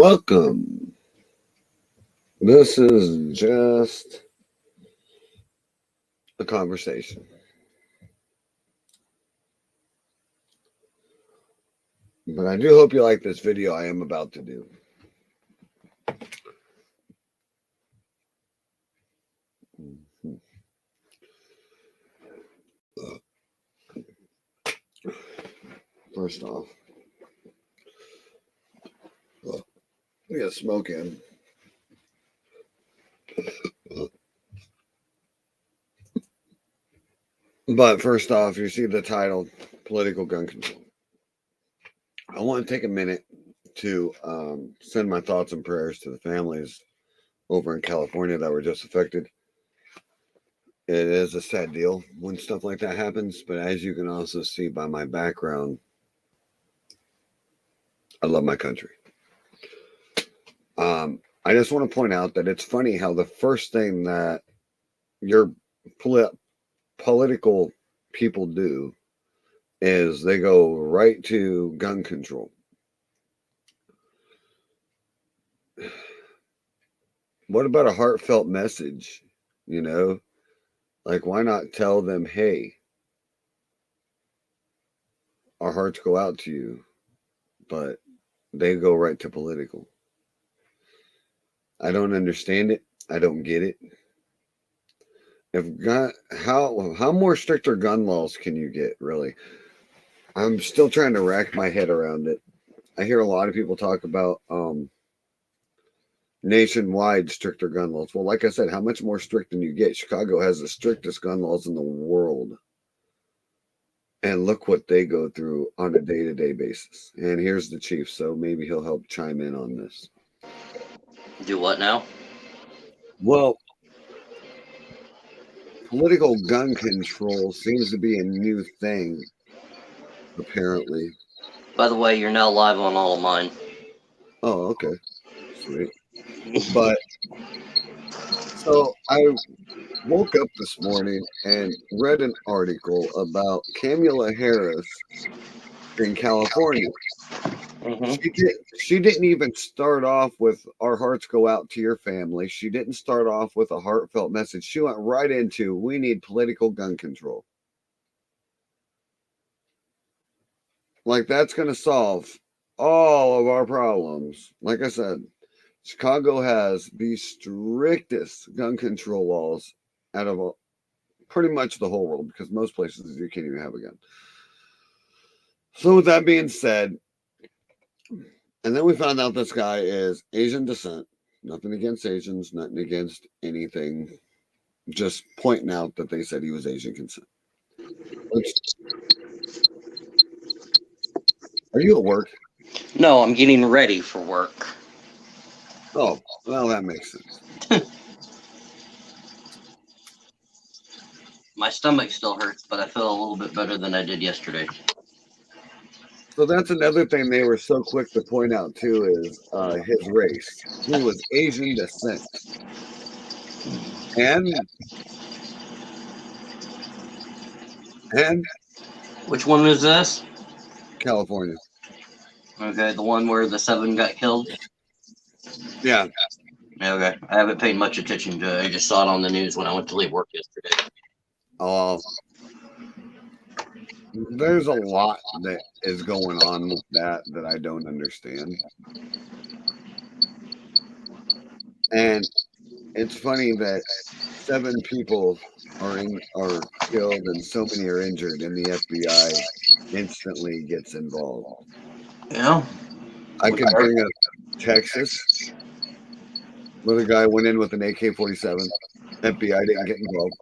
Welcome. This is just a conversation, but I do hope you like this video I am about to do. First off, we got smoke in. But first off, you see the title, Political Gun Control. I want to take a minute to send my thoughts and prayers to the families over in California that were just affected. It is a sad deal when stuff like that happens, but as you can also see by my background, I love my country. I just want to point out that it's funny how the first thing that your political people do is they go right to gun control. What about a heartfelt message? You know, like why not tell them, hey, our hearts go out to you, but they go right to political. I don't understand it. I don't get it. How more stricter gun laws can you get, really? I'm still trying to rack my head around it. I hear a lot of people talk about nationwide stricter gun laws. Well, like I said, how much more strict can you get? Chicago has the strictest gun laws in the world. And look what they go through on a day-to-day basis. And here's the chief, so maybe he'll help chime in on this. Do what now? Well, political gun control seems to be a new thing, apparently. By the way, you're now live on all of mine. Oh, okay. Sweet. But, so I woke up this morning and read an article about Kamala Harris in California. Mm-hmm. She didn't even start off with our hearts go out to your family. She didn't start off with a heartfelt message. She went right into, we need political gun control. Like that's going to solve all of our problems. Like I said, Chicago has the strictest gun control laws out of pretty much the whole world, because most places you can't even have a gun. So with that being said, and then we found out this guy is Asian descent. Nothing against Asians, nothing against anything. Just pointing out that they said he was Asian descent. Are you at work? No, I'm getting ready for work. Oh, well, that makes sense. My stomach still hurts, but I feel a little bit better than I did yesterday. So that's another thing they were so quick to point out, too, is his race. He was Asian descent. And which one is this? California. Okay, the one where the 7 got killed? Yeah. Okay, I haven't paid much attention to it. I just saw it on the news when I went to leave work yesterday. Oh, there's a lot that is going on with that I don't understand. And it's funny that 7 people are killed and so many are injured, and the FBI instantly gets involved. Yeah. I could bring up Texas, where the guy went in with an AK-47. FBI didn't get involved.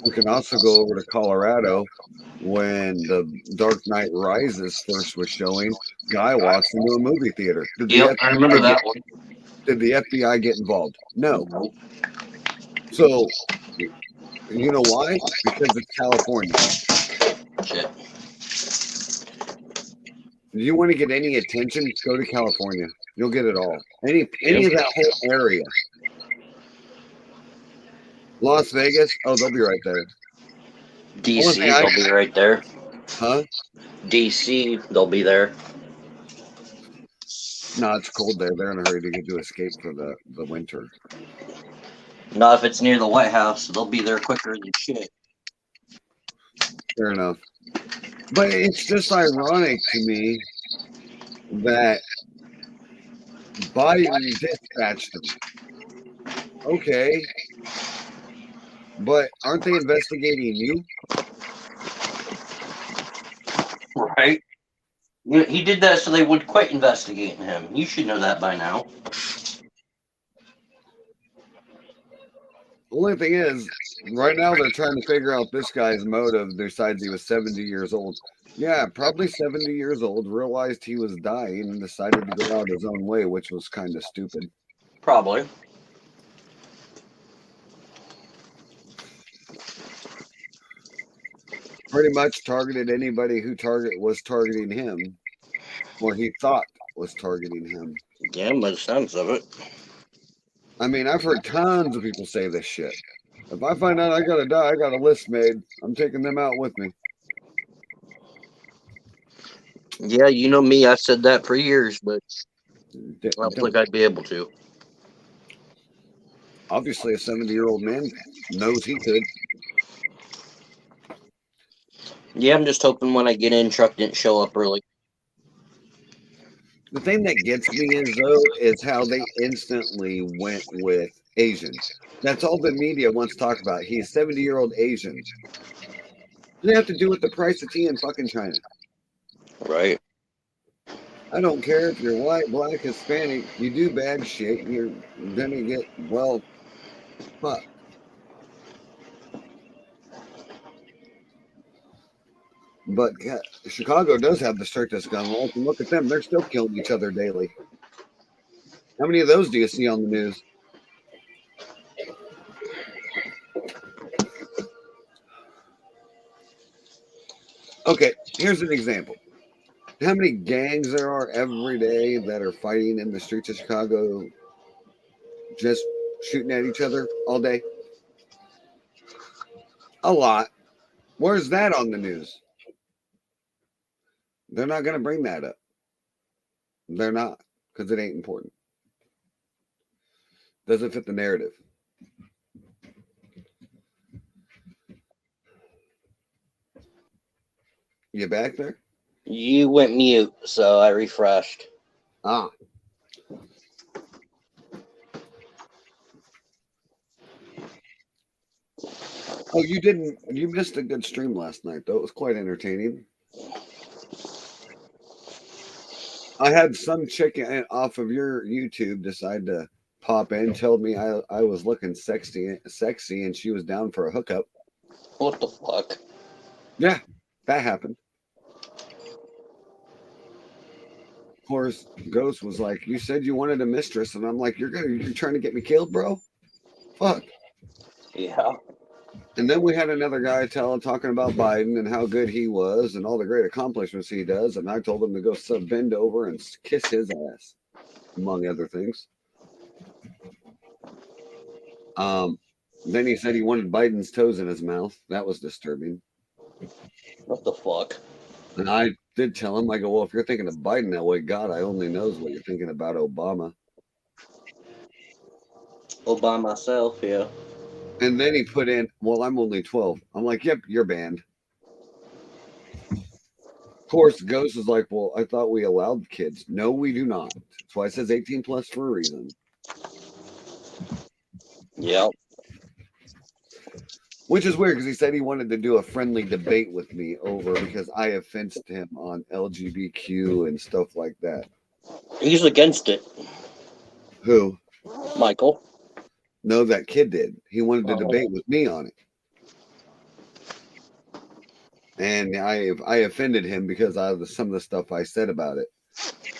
We can also go over to Colorado when the Dark Knight Rises first was showing. Guy walks into a movie theater. I remember that one. Did the FBI get involved? No. So, you know why? Because it's California. Shit. If you want to get any attention, go to California. You'll get it all. Any of that whole area. Las Vegas, oh, they'll be right there. DC, they'll be right there. Huh? DC, they'll be there. No, it's cold there. They're in a hurry to get to escape for the winter. Not if it's near the White House. They'll be there quicker than shit. Fair enough. But it's just ironic to me that Biden dispatched them. Okay. But aren't they investigating you? Right. He did that so they would quit investigating him. You should know that by now. Only thing is, right now they're trying to figure out this guy's motive besides he was 70 years old. Yeah, probably 70 years old, realized he was dying and decided to go out his own way, which was kind of stupid. Probably. Pretty much targeted anybody who was targeting him, or he thought was targeting him. Yeah, by the sounds of it. I mean, I've heard tons of people say this shit. If I find out I gotta die, I got a list made. I'm taking them out with me. Yeah, you know me. I've said that for years, but I don't think I'd be able to. Obviously, a 70-year-old man knows he could. Yeah, I'm just hoping when I get in, truck didn't show up early. The thing that gets me is how they instantly went with Asian. That's all the media wants to talk about. He's 70-year-old Asian. What do they have to do with the price of tea in fucking China? Right. I don't care if you're white, black, Hispanic. You do bad shit, you're gonna get, well, fuck. But Chicago does have the strictest gun laws, and look at them. They're still killing each other daily. How many of those do you see on the news? Okay, here's an example. How many gangs there are every day that are fighting in the streets of Chicago, just shooting at each other all day? A lot. Where's that on the news? They're not going to bring that up. They're not, because it ain't important. Doesn't fit the narrative. You back there? You went mute, so I refreshed. Ah. Oh, you missed a good stream last night, though. It was quite entertaining. I had some chick off of your YouTube decide to pop in, told me I was looking sexy, and she was down for a hookup. What the fuck? Yeah, that happened. Of course, Ghost was like, "You said you wanted a mistress," and I'm like, "You're trying to get me killed, bro? Fuck." Yeah. And then we had another guy talking about Biden and how good he was and all the great accomplishments he does, and I told him to go bend over and kiss his ass, among other things. Then he said he wanted Biden's toes in his mouth. That was disturbing. What the fuck? And I did tell him, I go, well, if you're thinking of Biden that way, God, I only knows what you're thinking about Obama. All by myself, yeah. And then he put in, well, I'm only 12. I'm like, yep, you're banned. Of course, Ghost is like, well, I thought we allowed kids. No, we do not. That's why it says 18 plus for a reason. Yep. Which is weird because he said he wanted to do a friendly debate with me over because I offended him on LGBTQ and stuff like that. He's against it. Who? Michael. No, that kid did. He wanted to debate with me on it. And I offended him because of some of the stuff I said about it.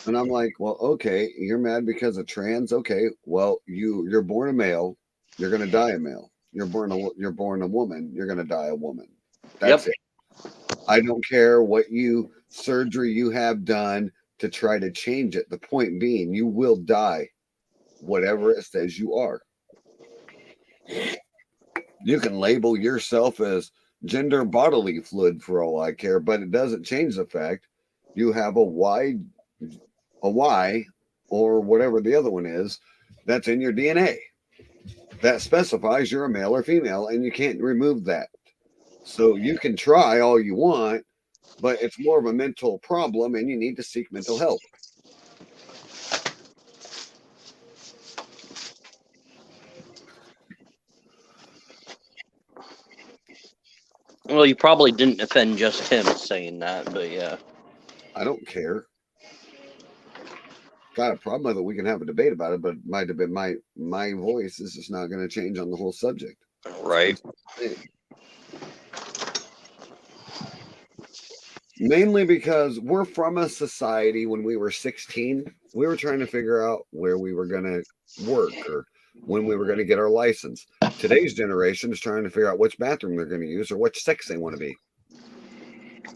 And I'm like, well, okay, you're mad because of trans? Okay, well, you're born a male, you're gonna die a male. You're born a woman, you're gonna die a woman. That's it. I don't care what surgery you have done to try to change it. The point being, you will die whatever it says you are. You can label yourself as gender bodily fluid for all I care, but it doesn't change the fact you have a Y or whatever the other one is that's in your DNA that specifies you're a male or female, and you can't remove that. So you can try all you want, but it's more of a mental problem, and you need to seek mental help. Well, you probably didn't offend just him saying that, but yeah. I don't care. Got a problem with it, we can have a debate about it, but my voice is just not going to change on the whole subject. Right. Mainly because we're from a society when we were 16, we were trying to figure out where we were going to work or when we were going to get our license. Today's generation is trying to figure out which bathroom they're going to use or which sex they want to be.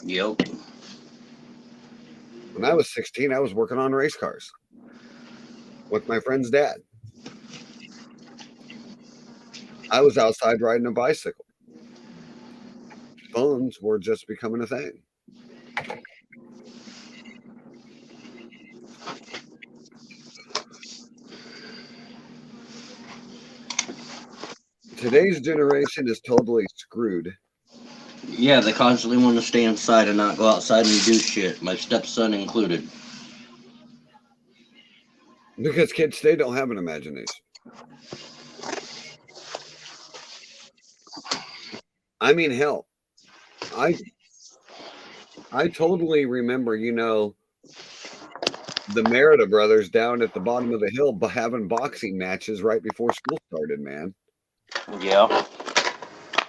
Yep. When I was 16, I was working on race cars with my friend's dad. I was outside riding a bicycle. Phones were just becoming a thing. Today's generation is totally screwed. Yeah, they constantly want to stay inside and not go outside and do shit. My stepson included. Because kids today don't have an imagination. I mean, hell, I totally remember, the Merida brothers down at the bottom of the hill having boxing matches right before school started, man. Yeah.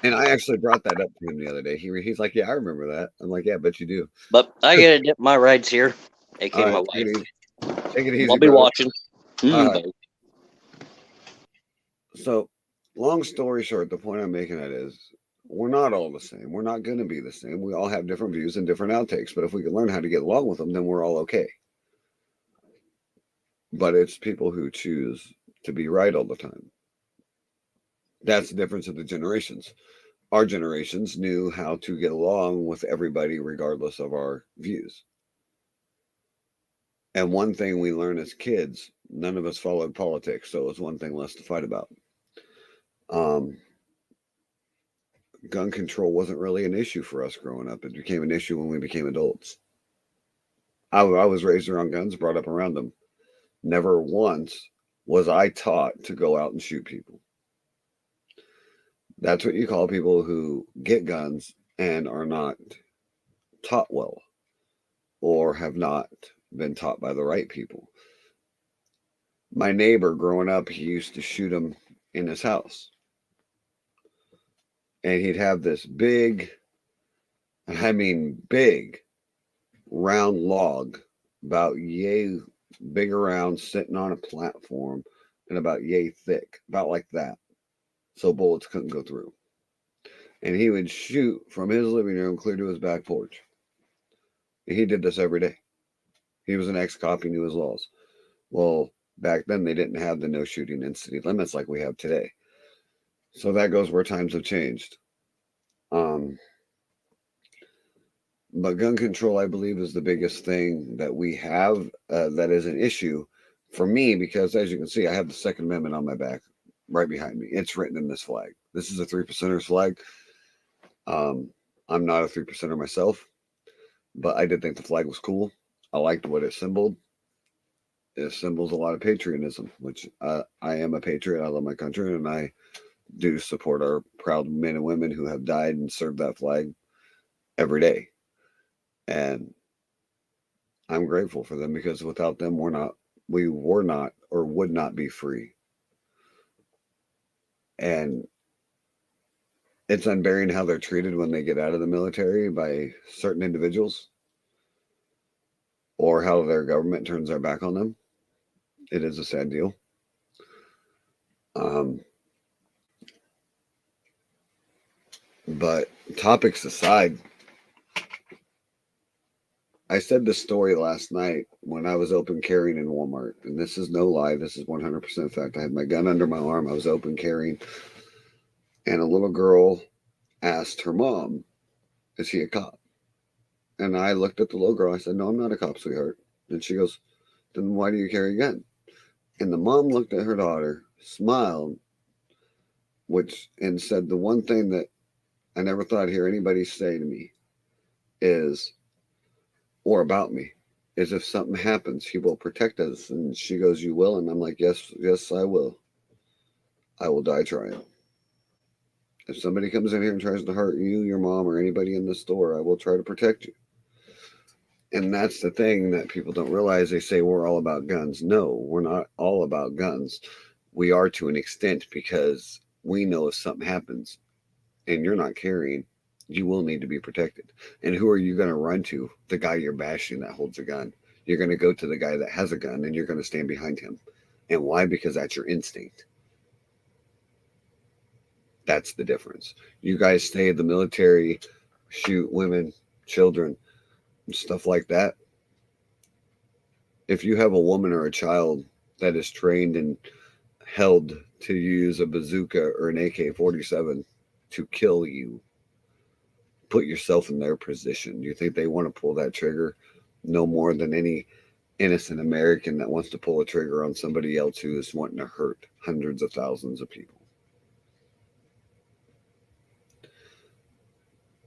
And I actually brought that up to him the other day. He's like, "Yeah, I remember that." I'm like, "Yeah, bet you do." But I gotta dip my rides here. AK All my right, wife. take it easy. I'll be brother. watching. All right. Bye. So, long story short, the point I'm making at is we're not all the same. We're not going to be the same. We all have different views and different outtakes. But if we can learn how to get along with them, then we're all okay. But it's people who choose to be right all the time. That's the difference of the generations. Our generations knew how to get along with everybody regardless of our views. And one thing we learn as kids, none of us followed politics, so it was one thing less to fight about. Gun control wasn't really an issue for us growing up. It became an issue when we became adults. I was raised around guns, brought up around them. Never once was I taught to go out and shoot people. That's what you call people who get guns and are not taught well or have not been taught by the right people. My neighbor growing up, he used to shoot them in his house. And he'd have this big, round log, about yay big around, sitting on a platform and about yay thick, about like that. So bullets couldn't go through. And he would shoot from his living room clear to his back porch. And he did this every day. He was an ex-cop, he knew his laws. Well, back then they didn't have the no shooting in city limits like we have today. So that goes where times have changed. But gun control, I believe, is the biggest thing that we have that is an issue for me because, as you can see, I have the Second Amendment on my back right behind me. It's written in this flag. This is a 3%ers flag. I'm not a 3%er myself, but I did think the flag was cool. I liked what it symboled. It symbols a lot of patriotism, which I am a patriot. I love my country, and I do support our proud men and women who have died and served that flag every day. And I'm grateful for them because without them, we were not or would not be free. And it's unbearing how they're treated when they get out of the military by certain individuals or how their government turns their back on them. It is a sad deal. But topics aside, I said this story last night when I was open carrying in Walmart, and this is no lie. This is 100% fact. I had my gun under my arm. I was open carrying, and a little girl asked her mom, "Is he a cop?" And I looked at the little girl. I said, "No, I'm not a cop, sweetheart." And she goes, then why do you carry a gun? And the mom looked at her daughter, smiled, and said the one thing that I never thought I'd hear anybody say to me is, or about me, is if something happens, he will protect us. And she goes, you will? And I'm like, yes, I will. I will die trying. If somebody comes in here and tries to hurt you, your mom, or anybody in the store, I will try to protect you. And that's the thing that people don't realize. They say we're all about guns. No, we're not all about guns. We are to an extent, because we know if something happens and you're not carrying, you will need to be protected. And who are you going to run to? The guy you're bashing that holds a gun. You're going to go to the guy that has a gun, and you're going to stand behind him. And why? Because that's your instinct. That's the difference. You guys stay in the military, shoot women, children, stuff like that. If you have a woman or a child that is trained and held to use a bazooka or an AK-47 to kill you, put yourself in their position. Do you think they want to pull that trigger no more than any innocent American that wants to pull a trigger on somebody else who is wanting to hurt hundreds of thousands of people?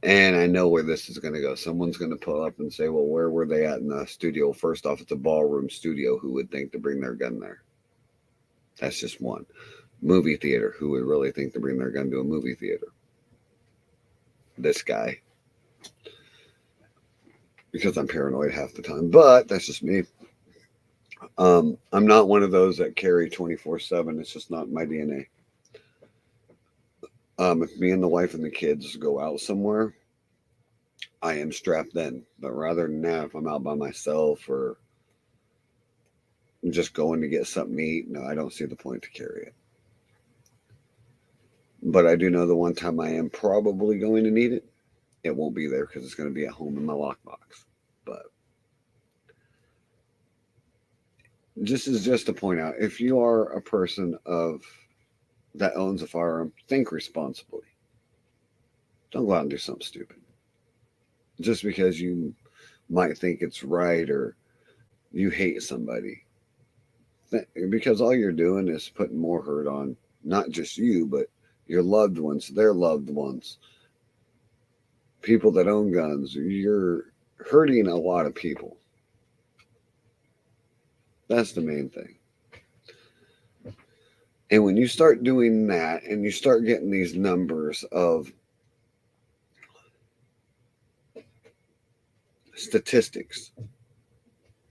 And I know where this is going to go. Someone's going to pull up and say, well, where were they at in the studio? First off, it's a ballroom studio. Who would think to bring their gun there? That's just one. Movie theater. Who would really think to bring their gun to a movie theater? This guy. Because I'm paranoid half the time. But that's just me. I'm not one of those that carry 24/7. It's just not my DNA. If me and the wife and the kids go out somewhere, I am strapped in. But rather than that, if I'm out by myself or just going to get something to eat, no, I don't see the point to carry it. But I do know the one time I am probably going to need it, it won't be there because it's going to be at home in my lockbox. But this is just to point out, if you are a person that owns a firearm, think responsibly. Don't go out and do something stupid. Just because you might think it's right or you hate somebody. Because all you're doing is putting more hurt on not just you, but your loved ones, their loved ones, people that own guns. You're hurting a lot of people. That's the main thing. And when you start doing that and you start getting these numbers of statistics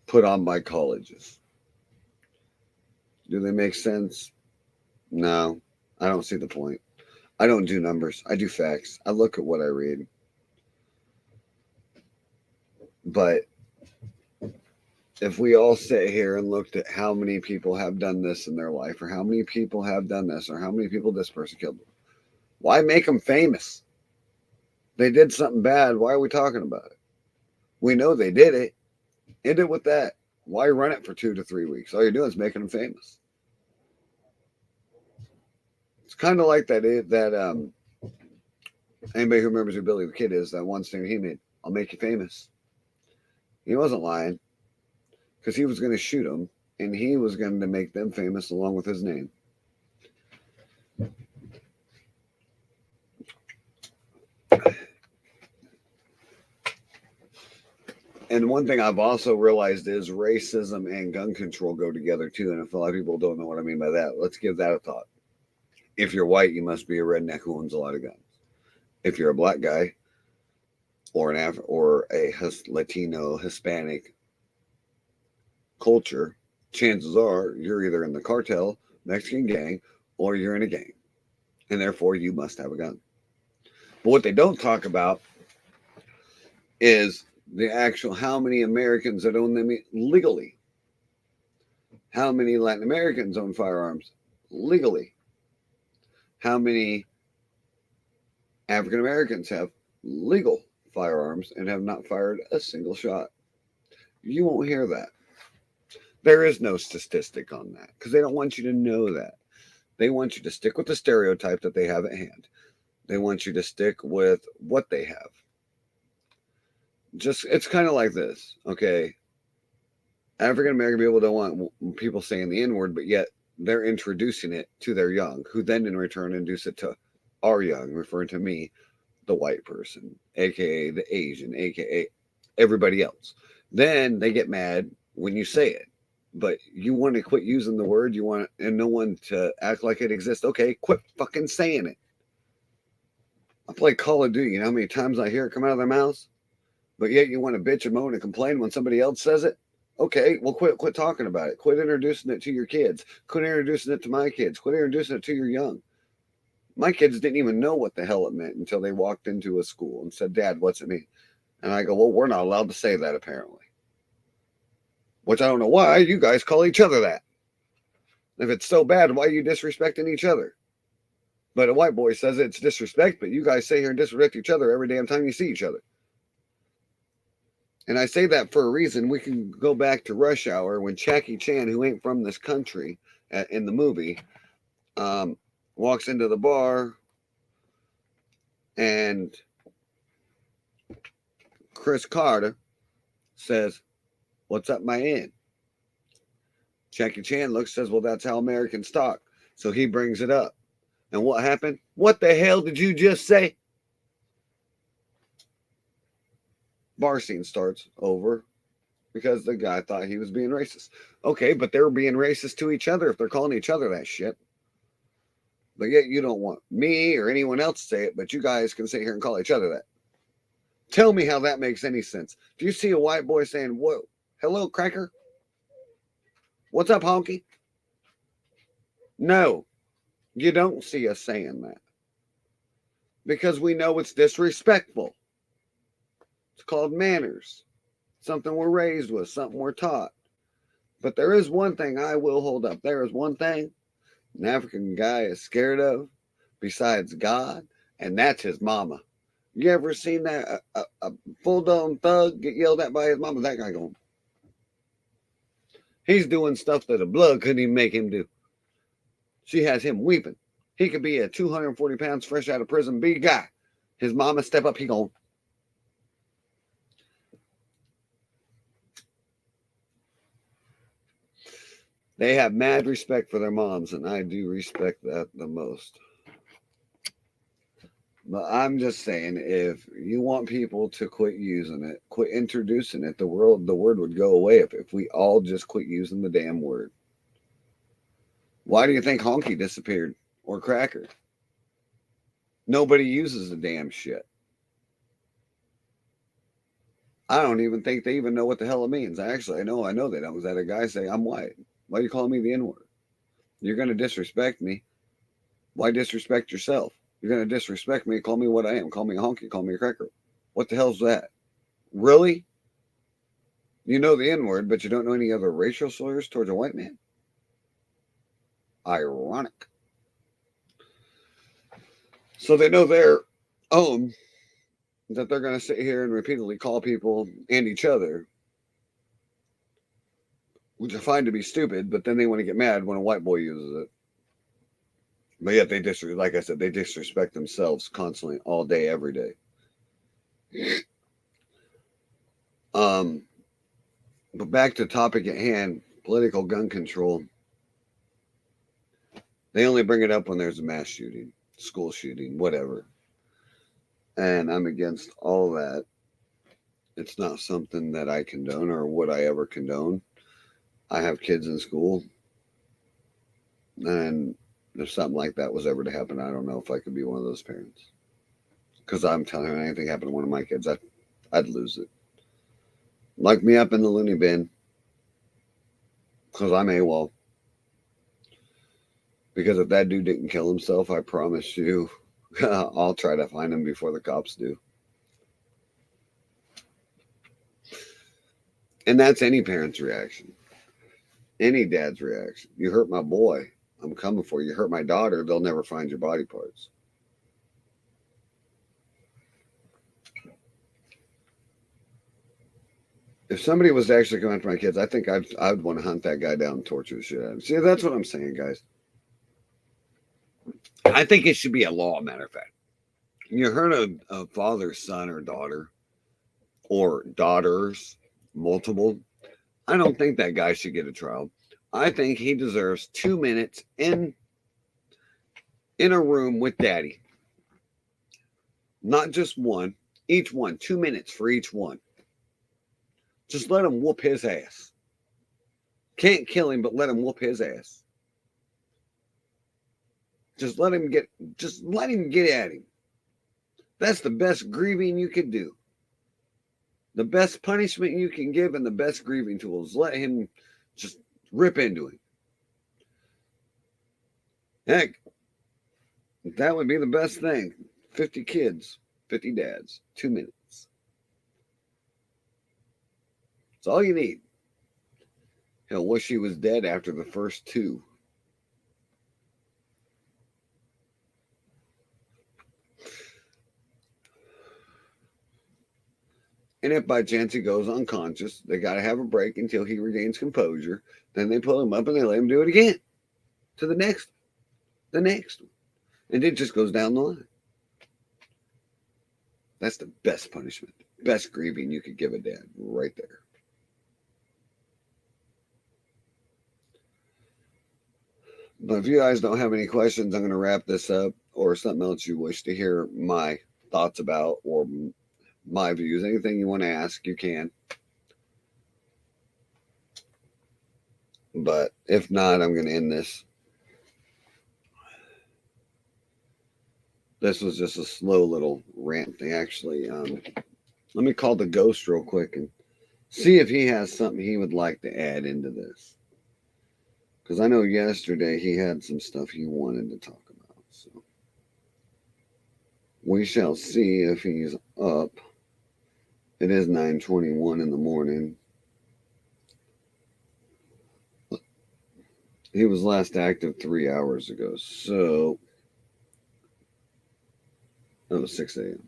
put on by colleges, do they make sense? No, I don't see the point. I don't do numbers. I do facts. I look at what I read. But if we all sit here and looked at how many people have done this in their life, or how many people have done this, or how many people this person killed, why make them famous? They did something bad. Why are we talking about it? We know they did it. End it with that. Why run it for 2 to 3 weeks? All you're doing is making them famous. It's kind of like that anybody who remembers who Billy the Kid is, that one singer he made, I'll make you famous. He wasn't lying, because he was going to shoot them, and he was going to make them famous along with his name. And one thing I've also realized is racism and gun control go together too. And if a lot of people don't know what I mean by that, let's give that a thought. If you're white, you must be a redneck who owns a lot of guns. If you're a black guy or a Latino, Hispanic culture, chances are you're either in the cartel, Mexican gang, or you're in a gang. And therefore, you must have a gun. But what they don't talk about is the actual how many Americans that own them legally. How many Latin Americans own firearms legally? How many African Americans have legal firearms and have not fired a single shot? You won't hear that. There is no statistic on that because they don't want you to know that. They want you to stick with the stereotype that they have at hand. They want you to stick with what they have. It's kind of like this, okay? African American people don't want people saying the N word, but yet they're introducing it to their young, who then in return introduce it to our young, referring to me, the white person, aka the Asian, aka everybody else. Then they get mad when you say it. But you want to quit using the word, you want and no one to act like it exists. Okay, quit fucking saying it. I play Call of Duty. You know how many times I hear it come out of their mouths? But yet you want to bitch and moan and complain when somebody else says it? Okay, well quit talking about it. Quit introducing it to your kids. Quit introducing it to my kids. Quit introducing it to your young. My kids didn't even know what the hell it meant until they walked into a school and said, Dad, what's it mean? And I go, well, we're not allowed to say that apparently. Which I don't know why you guys call each other that. If it's so bad, why are you disrespecting each other? But a white boy says it's disrespect, but you guys sit here and disrespect each other every damn time you see each other. And I say that for a reason. We can go back to Rush Hour when Jackie Chan, who ain't from this country in the movie, walks into the bar and Chris Carter says, what's up, my aunt? Jackie Chan looks, says, well, that's how Americans talk. So he brings it up. And what happened? What the hell did you just say? Bar scene starts over because the guy thought he was being racist. Okay, but they're being racist to each other if they're calling each other that shit. But yet you don't want me or anyone else to say it, but you guys can sit here and call each other that. Tell me how that makes any sense. Do you see a white boy saying, whoa, hello, cracker? What's up, honky? No, you don't see us saying that. Because we know it's disrespectful. It's called manners. Something we're raised with, something we're taught. But there is one thing I will hold up. There is one thing an African guy is scared of besides God, and that's his mama. You ever seen that a full-blown thug get yelled at by his mama? That guy going, he's doing stuff that the blood couldn't even make him do. She has him weeping. He could be a 240 pounds fresh out of prison big guy. His mama step up, he going. They have mad respect for their moms, and I do respect that the most. But I'm just saying, if you want people to quit using it, quit introducing it, the word would go away if we all just quit using the damn word. Why do you think honky disappeared or cracker? Nobody uses the damn shit. I don't even think they even know what the hell it means. Actually, I know they don't. Was that a guy say, I'm white? Why are you calling me the N-word? You're going to disrespect me. Why disrespect yourself? You're going to disrespect me. Call me what I am. Call me a honky. Call me a cracker. What the hell's that? Really? You know the N-word, but you don't know any other racial slurs towards a white man? Ironic. So they know their own that they're going to sit here and repeatedly call people and each other, which I find to be stupid, but then they want to get mad when a white boy uses it. But yet they like I said, they disrespect themselves constantly, all day, every day. But back to the topic at hand, political gun control. They only bring it up when there's a mass shooting, school shooting, whatever. And I'm against all that. It's not something that I condone or would I ever condone. I have kids in school. And if something like that was ever to happen, I don't know if I could be one of those parents. Because I'm telling you, anything happened to one of my kids, I'd lose it. Lock me up in the loony bin. Because I'm AWOL. Because if that dude didn't kill himself, I promise you, I'll try to find him before the cops do. And that's any parent's reaction. Any dad's reaction. You hurt my boy, I'm coming for you. You hurt my daughter, they'll never find your body parts. If somebody was to actually come after my kids, I think I'd want to hunt that guy down and torture the shit out of him. See, that's what I'm saying, guys. I think it should be a law, matter of fact. You heard a father, son, or daughter, or daughters, multiple, I don't think that guy should get a trial. I think he deserves 2 minutes in a room with daddy. Not just one, each one, 2 minutes for each one. Just let him whoop his ass. Can't kill him, but let him whoop his ass. Just let him get at him. That's the best grieving you could do. The best punishment you can give and the best grieving tools. Let him just rip into him. Heck, that would be the best thing. 50 kids, 50 dads, 2 minutes. That's all you need. He'll wish he was dead after the first 2. And if by chance he goes unconscious, they got to have a break until he regains composure. Then they pull him up and they let him do it again. To the next one. And it just goes down the line. That's the best punishment. Best grieving you could give a dad right there. But if you guys don't have any questions, I'm going to wrap this up, or something else you wish to hear my thoughts about, or my views. Anything you want to ask, you can. But if not, I'm going to end this. This was just a slow little rant thing, actually. Let me call the ghost real quick and see if he has something he would like to add into this. Because I know yesterday he had some stuff he wanted to talk about. So we shall see if he's up. It is 9:21 in the morning. He was last active 3 hours ago. So that was 6 a.m.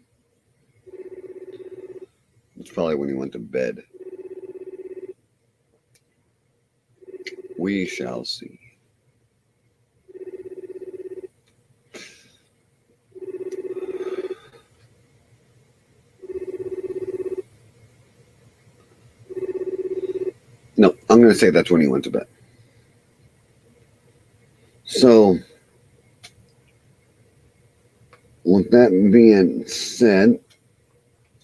It's probably when he went to bed. We shall see. No, I'm going to say that's when he went to bed. So, with that being said,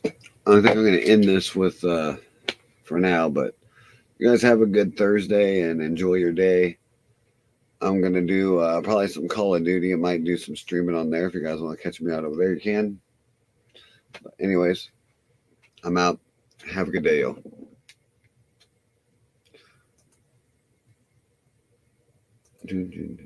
I think I'm going to end this with, for now, but you guys have a good Thursday and enjoy your day. I'm going to do probably some Call of Duty. I might do some streaming on there. If you guys want to catch me out over there, you can. But anyways, I'm out. Have a good day, y'all. Do.